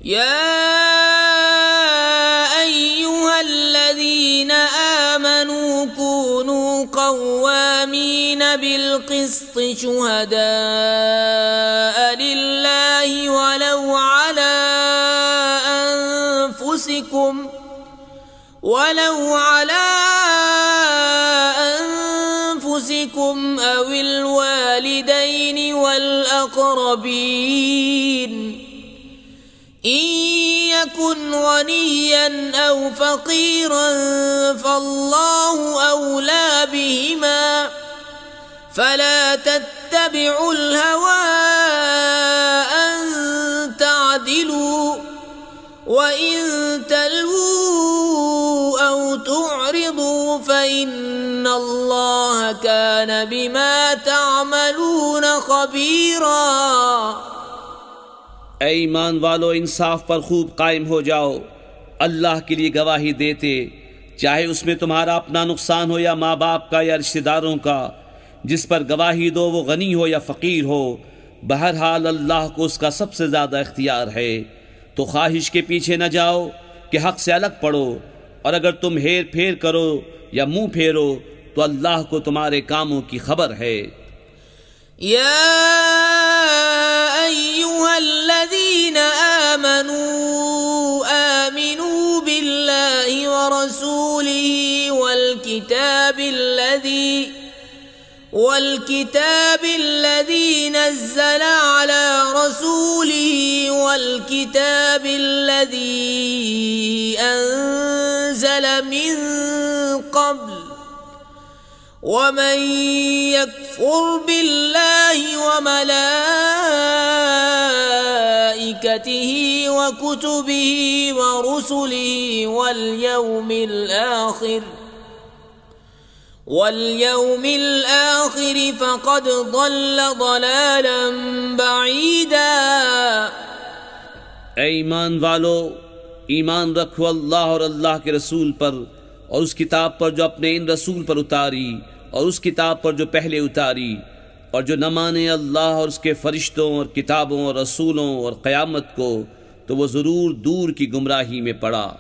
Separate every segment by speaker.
Speaker 1: या अय्युहल्लज़ीना आमनू कूनू क़व्वामीन बिलक़िस्ति शुहदाअ लिल्लाहि वलौ अला अनफुसिकुम अविल वालिदैनि वल अक़रबीन इन यकुन गनिय्यन औ फ़क़ीरन फ़ल्लाहु औला बिहिमा फ़ला तत्तबिउल हवा अन तअदिलू वइन तल्वू औ तुअरिदू फ़इन्नल्लाह कान बिमा तअमलून ख़बीरा।
Speaker 2: ऐ ईमान वालो, इंसाफ पर खूब कायम हो जाओ, अल्लाह के लिए गवाही देते, चाहे उसमें तुम्हारा अपना नुकसान हो या माँ बाप का या रिश्तेदारों का। जिस पर गवाही दो वो गनी हो या फ़कीर हो, बहरहाल अल्लाह को उसका सबसे ज़्यादा इख्तियार है। तो ख्वाहिश के पीछे न जाओ कि हक़ से अलग पड़ो, और अगर तुम हेर फेर करो या मुँह फेरो तो अल्लाह को तुम्हारे कामों की खबर है।
Speaker 1: या अय्युहल्लज़ीना आमनू आमिनू बिल्लाहि व रसूलिही वल किताबिल्लज़ी नज़्ज़ल अला रसूलिही वल किताबिल्लज़ी अनज़ल मिन क़ब्ल वमन यकफ़ुर बिल्लाहि व मलाइकतिही व कुतुबिही व रुसुलिही वल आखिर फ़क़द ضل ضلالا बईदा।
Speaker 2: ऐ ईमान वालो, ईमान रखो अल्लाह और अल्लाह के रसूल पर, और उस किताब पर जो अपने इन रसूल पर उतारी, और उस किताब पर जो पहले उतारी, और जो न माने अल्लाह और उसके फरिश्तों और किताबों और रसूलों और क़यामत को, तो वो ज़रूर दूर की गुमराही में पड़ा।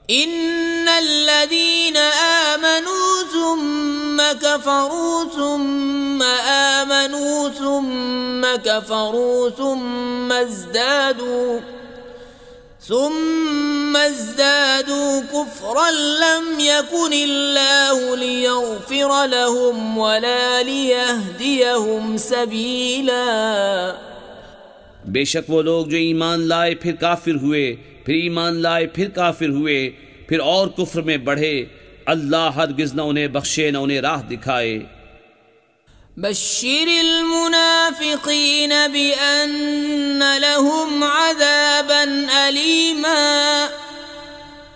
Speaker 1: इन्नल्लज़ीना आमनू सुम्मा कफ़रू सुम्मा आमनू सुम्मा कफ़रू सुम्मा ازدادوا कुफ्रन लम यकुनिल्लाहु लियग़फ़िर लहुम वला लियहदियहुम सबीला।
Speaker 2: बेशक वो लोग जो ईमान लाए फिर काफिर हुए, फिर ईमान लाए फिर काफिर हुए, फिर और कुफ्र में बढ़े, अल्लाह हरगिज़ न उन्हें बख्शे न उन्हें राह दिखाए।
Speaker 1: बश्शिरिल मुनाफ़िक़ीन बिअन्न लहुम अज़ाबन अलीमा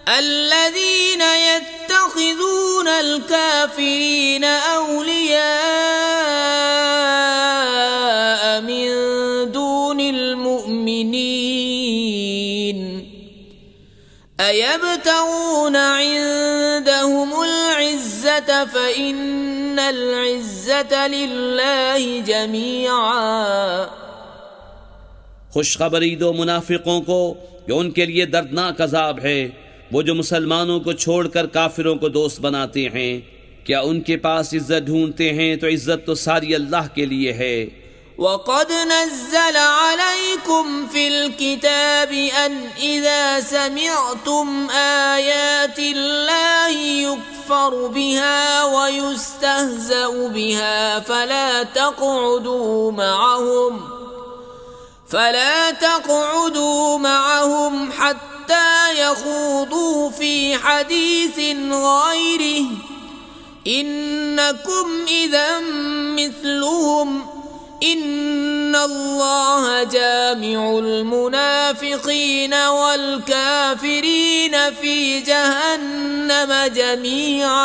Speaker 1: अल्लज़ीना यत्तख़िज़ूनल काफ़िरीन औलिया मिन दूनिल मुअ्मिनीन अयब्तग़ून इंदहुमुल इज़्ज़त फ़इन्नल इज़्ज़त लिल्लाहि जमीआ।
Speaker 2: खुशखबरी दो मुनाफिकों को कि उनके लिए दर्दनाक अज़ाब है, वो जो मुसलमानों को छोड़कर काफिरों को दोस्त बनाते हैं। क्या उनके पास इज्जत ढूंढते हैं तो इज्जत तो सारी अल्लाह के लिए है।
Speaker 1: वक़द नज़्ज़ल अलैकुम फ़िल किताबि अन इज़ा समिअतुम आयातिल्लाहि युकफ़रु बिहा व युस्तहज़अु बिहा फला तक़उदू मअहुम हत्ता यख़ूदू फ़ी हदीसिन ग़ैरिहि इन्नकुम इज़न मिस्लुहुम इन्नल्लाह जामिउल मुनाफ़िक़ीन वल काफ़िरीन फ़ी जहन्नम जमीआ।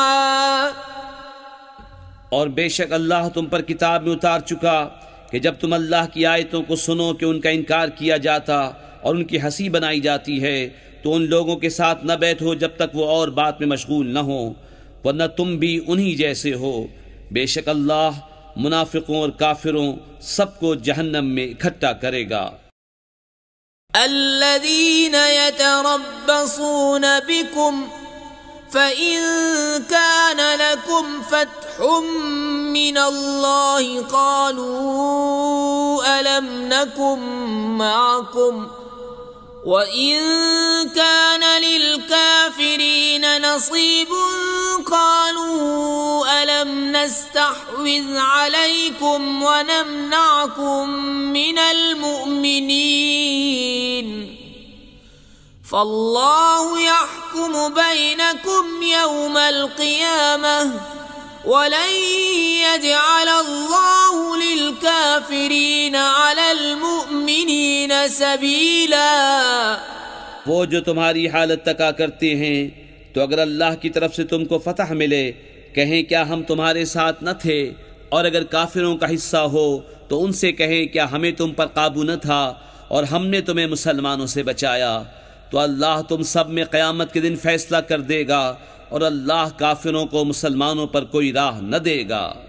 Speaker 2: और बेशक अल्लाह तुम पर किताब में उतार चुका कि जब तुम अल्लाह की आयतों को सुनो कि उनका इनकार किया जाता और उनकी हंसी बनाई जाती है, तो उन लोगों के साथ न बैठो जब तक वो और बात में मशगूल न हो, वरना तुम भी उन्हीं जैसे हो। बेशक अल्लाह मुनाफिकों और काफिरों सबको जहन्नम में इकट्ठा करेगा।
Speaker 1: الذين يتربصون بكم فإن كان لكم فتح من الله قالوا ألم نكن معكم وإن كان للكافرين نصيب قالوا ألم نستحوذ عليكم ونمنعكم من المؤمنين فالله يحكم بينكم يوم القيامة ولن يجعل الله للكافرين على المؤمنين سبيلا।
Speaker 2: वो जो तुम्हारी हालत तका करते हैं तो अगर अल्लाह की तरफ से तुमको फतह मिले कहें क्या हम तुम्हारे साथ न थे, और अगर काफिरों का हिस्सा हो तो उनसे कहें क्या हमें तुम पर काबू न था और हमने तुम्हें मुसलमानों से बचाया। तो अल्लाह तुम सब में क़यामत के दिन फैसला कर देगा और अल्लाह काफिरों को मुसलमानों पर कोई राह न देगा।